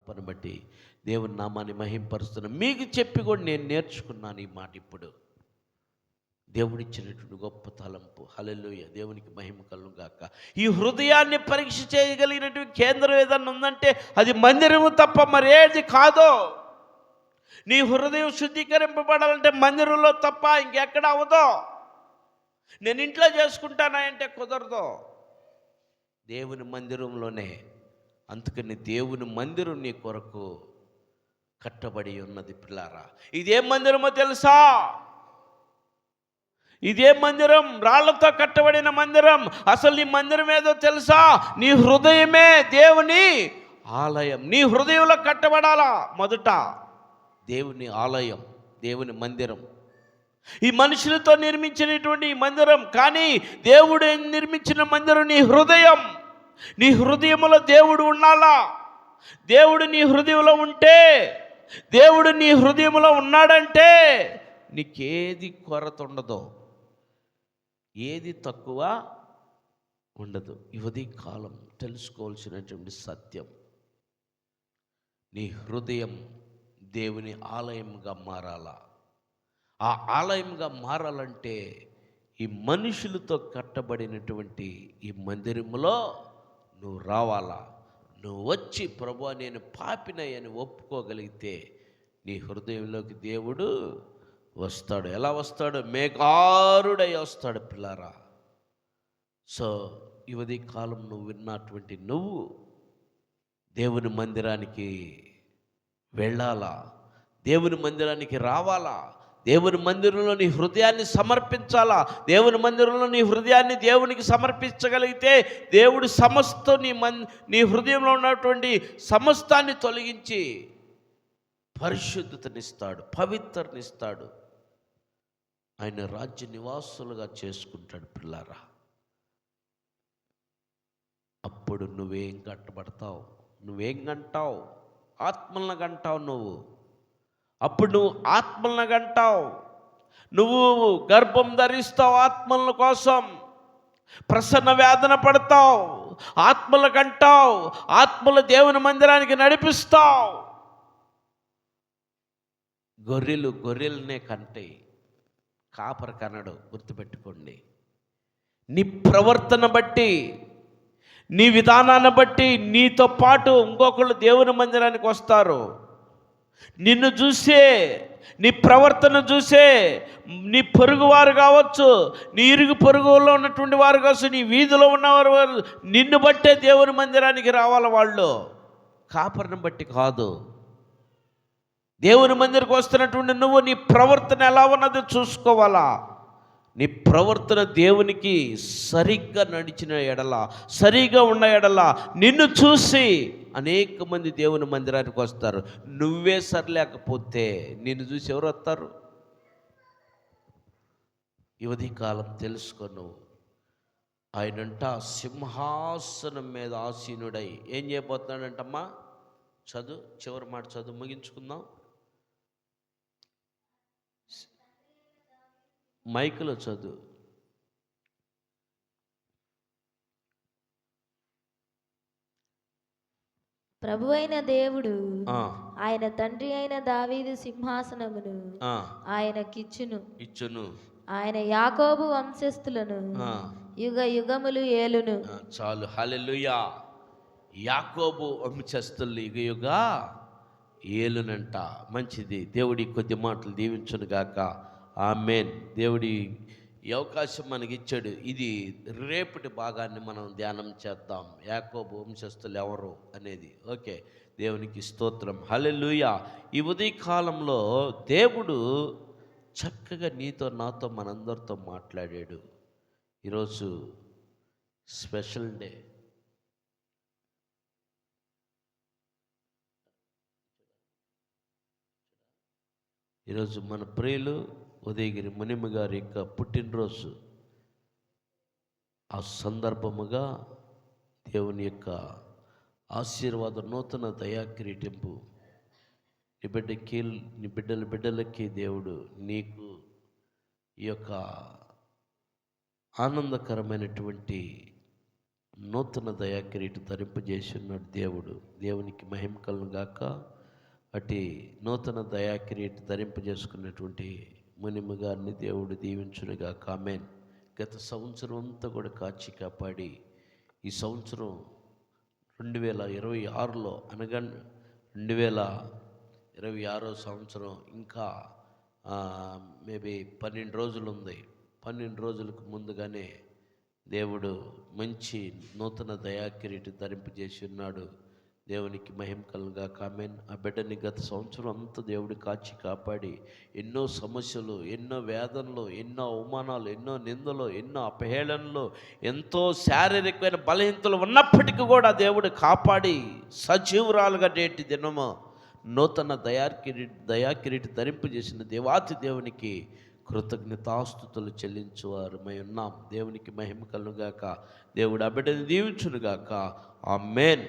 కృపను బట్టి దేవుని నామాన్ని మహింపరుస్తున్నాను. మీకు చెప్పి కూడా నేను నేర్చుకున్నాను ఈ మాట. ఇప్పుడు దేవుడిచ్చినటువంటి గొప్ప తలంపు. హల్లెలూయా, దేవునికి మహిమ కలుగును గాక. ఈ హృదయాన్ని పరీక్ష చేయగలిగినటువంటి కేంద్రం ఏదన్నా ఉందంటే అది మందిరము తప్ప మరేది కాదు. నీ హృదయం శుద్ధీకరింపబడాలంటే మందిరంలో తప్ప ఇంకెక్కడ అవ్వదు. నేను ఇంట్లో చేసుకుంటానా అంటే కుదరదు, దేవుని మందిరంలోనే. అందుకని దేవుని మందిరం నీ కొరకు కట్టబడి ఉన్నది పిల్లారా. ఇదేం మందిరమో తెలుసా? ఇదే మందిరం, రాళ్లతో కట్టబడిన మందిరం. అసలు నీ మందిరం ఏదో తెలుసా? నీ హృదయమే దేవుని ఆలయం. నీ హృదయంలో కట్టబడాలా మొదట దేవుని ఆలయం, దేవుని మందిరం. ఈ మనుషులతో నిర్మించినటువంటి ఈ మందిరం, కానీ దేవుడు నిర్మించిన మందిరం నీ హృదయం. నీ హృదయంలో దేవుడు ఉండాలా. దేవుడు నీ హృదయంలో ఉంటే, దేవుడు నీ హృదయంలో ఉన్నాడంటే నీకేది కొరత ఉండదు, ఏది తక్కువ ఉండదు. ఇవది కాలం తెలుసుకోవాల్సినటువంటి సత్యం. నీ హృదయం దేవుని ఆలయంగా మారాలా. ఆ ఆలయంగా మారాలంటే ఈ మనుషులతో కట్టబడినటువంటి ఈ మందిరములో నువ్వు రావాలా. నువ్వు వచ్చి ప్రభువా నేను పాపినయ్యని ఒప్పుకోగలిగితే నీ హృదయంలోకి దేవుడు వస్తాడు. ఎలా వస్తాడు? మేఘారుడై వస్తాడు పిల్లారా. సో ఇవది కాలం నువ్వు విన్నటువంటి నువ్వు దేవుని మందిరానికి వెళ్ళాలా, దేవుని మందిరానికి రావాలా, దేవుని మందిరంలో నీ హృదయాన్ని సమర్పించాలా. దేవుని మందిరంలో నీ హృదయాన్ని దేవునికి సమర్పించగలిగితే దేవుడు సమస్తం నీ హృదయంలో ఉన్నటువంటి సమస్తాన్ని తొలగించి పరిశుద్ధతనిస్తాడు, పవిత్రనిస్తాడు. ఆయన రాజ్య నివాసులుగా చేసుకుంటాడు పిల్లారా. అప్పుడు నువ్వేం కట్టబడతావు? నువ్వేం గంటావు? ఆత్మలను గంటావు నువ్వు. అప్పుడు నువ్వు ఆత్మలను గంటావు. నువ్వు గర్భం ధరిస్తావు ఆత్మల కోసం, ప్రసన్న వేదన పడతావు, ఆత్మలు కంటావు, ఆత్మలు దేవుని మందిరానికి నడిపిస్తావు. గొర్రెలనే కంటాయి, కాపరి కనడు. గుర్తుపెట్టుకోండి. నీ ప్రవర్తన బట్టి, నీ విధానాన్ని బట్టి నీతో పాటు ఇంకొకళ్ళు దేవుని మందిరానికి వస్తారు. నిన్ను చూసే, నీ ప్రవర్తన చూసే నీ పొరుగువారు కావచ్చు, నీ ఇరుగు పొరుగులో ఉన్నటువంటి వారు కావచ్చు, నీ వీధిలో ఉన్నవారు నిన్ను బట్టే దేవుని మందిరానికి రావాలి. వాళ్ళు కాపరిని బట్టి కాదు. దేవుని మందిరికి వస్తున్నటువంటి నువ్వు నీ ప్రవర్తన ఎలా ఉన్నదో చూసుకోవాలా. నీ ప్రవర్తన దేవునికి సరిగ్గా నడిచిన ఎడల, సరిగా ఉన్న ఎడల నిన్ను చూసి అనేక మంది దేవుని మందిరానికి వస్తారు. నువ్వే సరిలేకపోతే నిన్ను చూసి ఎవరు వస్తారు? యువతి కాలం తెలుసుకో నువ్వు. ఆయనంట సింహాసనం మీద ఆసీనుడై ఏం చేయబోతున్నాడంటమ్మా? చదువు, చివరి మాట చదువు, ముగించుకుందాం. మైకులో చదువు. ప్రభువైన దేవుడు ఆయన తండ్రి అయిన దావీదు సింహాసనమును ఆయనకిచ్చును. ఆయన యాకోబు వంశస్థులను యుగ యుగములు ఏలును. చాలు. హల్లెలూయా. యాకోబు వంశస్థులు యుగ యుగ ఏలునంట. మంచిది. దేవుడి కొద్ది మాటలు దీవించును గాక. ఆమేన్. దేవుడి ఈ అవకాశం మనకి ఇచ్చాడు. ఇది రేపటి భాగాన్ని మనం ధ్యానం చేద్దాం. యాకోబు వంశస్థులు ఎవరు అనేది. ఓకే, దేవునికి స్తోత్రం. హల్లెలూయా. ఈ ఉదయ కాలంలో దేవుడు చక్కగా నీతో నాతో మనందరితో మాట్లాడాడు. ఈరోజు స్పెషల్ డే. ఈరోజు మన ప్రియులు ఉదయగిరి మునిమ గారి యొక్క పుట్టినరోజు. ఆ సందర్భముగా దేవుని యొక్క ఆశీర్వాద నూతన దయాకిరీటింపు నీ బిడ్డలకి దేవుడు నీకు ఈ యొక్క ఆనందకరమైనటువంటి నూతన దయా కిరీటం ధరింపజేసి ఉన్నాడు దేవుడు. దేవునికి మహిమ కలుగును గాక. అటు నూతన దయా కిరీటం ధరింపజేసుకున్నటువంటి మునిమ గారిని దేవుడు దీవించునుగాక. ఆమేన్. గత సంవత్సరం అంతా కూడా కాచి కాపాడి ఈ సంవత్సరం 2026లో అనగా 2026 సంవత్సరం ఇంకా మేబీ 12 రోజులు ఉంది. 12 రోజులకు ముందుగానే దేవుడు మంచి నూతన దయా కిరీటం ధరింపజేసి ఉన్నాడు. దేవునికి మహిమ కలుగుగాక. ఆమేన్. ఆ బిడ్డని గత సంవత్సరం అంతా దేవుడు కాచి కాపాడి ఎన్నో సమస్యలు, ఎన్నో వేదనలు, ఎన్నో అవమానాలు, ఎన్నో నిందలు, ఎన్నో అపహేళనలు, ఎంతో శారీరకమైన బలహీనతలు ఉన్నప్పటికీ కూడా దేవుడు కాపాడి సజీవురాలుగా నేటి దినము నూతన దయా కిరీటం ధరింపజేసిన దేవాతి దేవునికి కృతజ్ఞతాస్తుతులు చెల్లించువారమై ఉన్నాం. దేవునికి మహిమ కలుగుగాక. దేవుడు ఆ బిడ్డని దీవించునుగాక. ఆమేన్.